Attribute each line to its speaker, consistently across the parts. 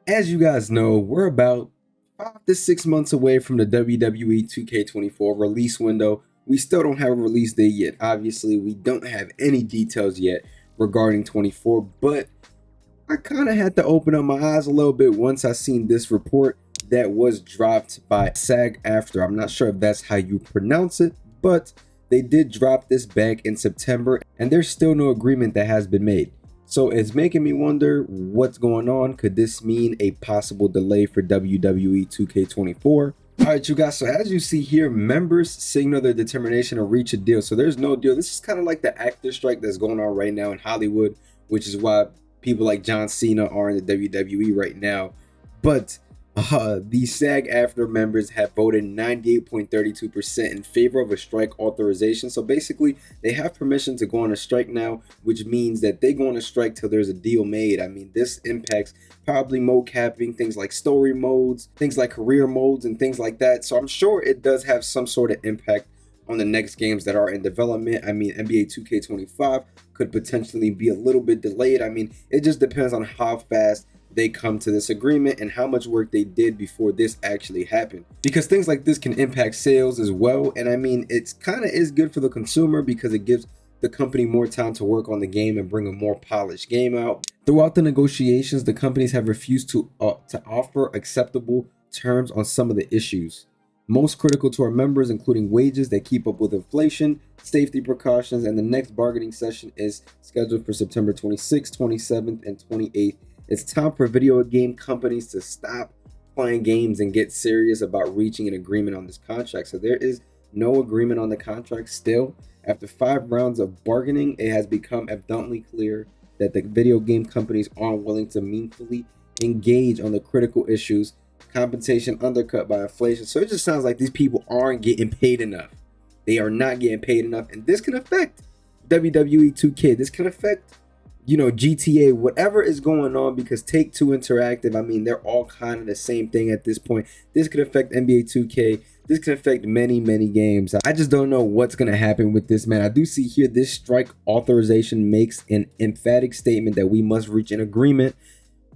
Speaker 1: As you guys know, we're about 5 to 6 months away from the WWE 2K24 release window. We still don't have a release date yet. Obviously, we don't have any details yet regarding 24, but I kind of had to open up my eyes a little bit once I seen this report that was dropped by SAG after. I'm not sure if that's how you pronounce it, but they did drop this back in September, and there's still no agreement that has been made. So it's making me wonder what's going on. Could this mean a possible delay for WWE 2K24? All right, you guys, so as you see here, members signal their determination to reach a deal. So there's no deal. This is kind of like the actor strike that's going on right now in Hollywood, which is why people like John Cena are in the WWE right now. But the SAG after members have voted 98.32% in favor of a strike authorization. So basically, they have permission to go on a strike now, which means that they go on a strike till there's a deal made. I mean, this impacts probably mode capping, things like story modes, things like career modes, and things like that. So I'm sure it does have some sort of impact on the next games that are in development. I mean, NBA 2K25 could potentially be a little bit delayed. I mean, it just depends on how fast they come to this agreement and how much work they did before this actually happened, because things like this can impact sales as well. And I mean, it's kind of is good for the consumer because it gives the company more time to work on the game and bring a more polished game out. Throughout the negotiations, the companies have refused to offer acceptable terms on some of the issues most critical to our members, including wages that keep up with inflation, safety precautions, and the next bargaining session is scheduled for September 26th, 27th, and 28th. It's time for video game companies to stop playing games and get serious about reaching an agreement on this contract. So there is no agreement on the contract still. After 5 rounds of bargaining, it has become abundantly clear that the video game companies aren't willing to meaningfully engage on the critical issues, compensation undercut by inflation. So it just sounds like these people aren't getting paid enough. They are not getting paid enough, and this can affect WWE 2K. This can affect, GTA, whatever is going on, because Take-Two Interactive, I mean, they're all kind of the same thing at this point. This could affect NBA 2K. This can affect many, many games. I just don't know what's going to happen with this, man. I do see here this strike authorization makes an emphatic statement that we must reach an agreement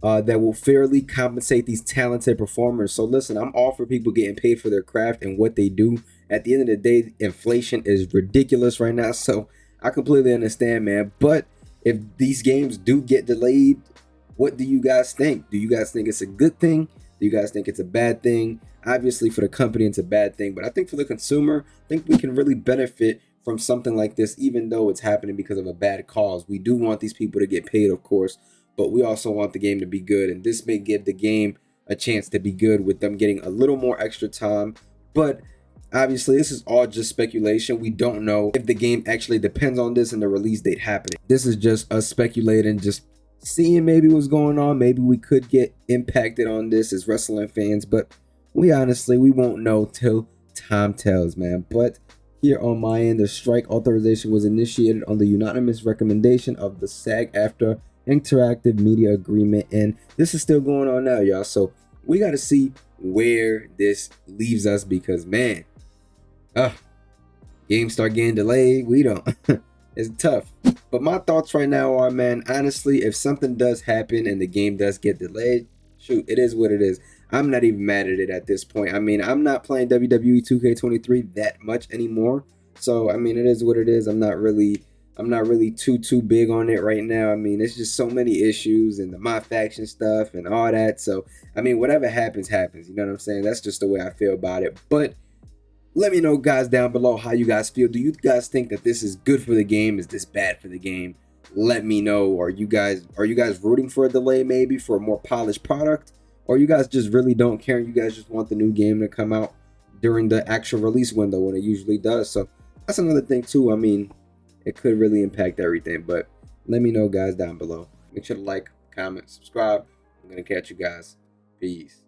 Speaker 1: that will fairly compensate these talented performers. So listen, I'm all for people getting paid for their craft and what they do. At the end of the day, inflation is ridiculous right now, so I completely understand, man. But if these games do get delayed, what do you guys think? Do you guys think it's a good thing? Do you guys think it's a bad thing? Obviously, for the company, it's a bad thing, but I think for the consumer, I think we can really benefit from something like this, even though it's happening because of a bad cause. We do want these people to get paid, of course, but we also want the game to be good, and this may give the game a chance to be good with them getting a little more extra time. But obviously, this is all just speculation. We don't know if the game actually depends on this and the release date happening. This is just us speculating, just seeing maybe what's going on. Maybe we could get impacted on this as wrestling fans, but we won't know till time tells, man. But here on my end, the strike authorization was initiated on the unanimous recommendation of the SAG after Interactive Media Agreement, and this is still going on now, y'all. So we got to see where this leaves us, because man, games start getting delayed. We don't. It's tough. But my thoughts right now are, man, honestly, if something does happen and the game does get delayed, shoot, it is what it is. I'm not even mad at it at this point. I mean, I'm not playing WWE 2K23 that much anymore. So, I mean, it is what it is. I'm not really too big on it right now. I mean, it's just so many issues and the My Faction stuff and all that. So, I mean, whatever happens, happens. You know what I'm saying? That's just the way I feel about it. But let me know, guys, down below how you guys feel. Do you guys think that this is good for the game? Is this bad for the game? Let me know. Are you guys rooting for a delay, maybe for a more polished product? Or you guys just really don't care and you guys just want the new game to come out during the actual release window when it usually does? So that's another thing too. I mean, it could really impact everything. But let me know, guys, down below. Make sure to like, comment, subscribe. I'm going to catch you guys. Peace.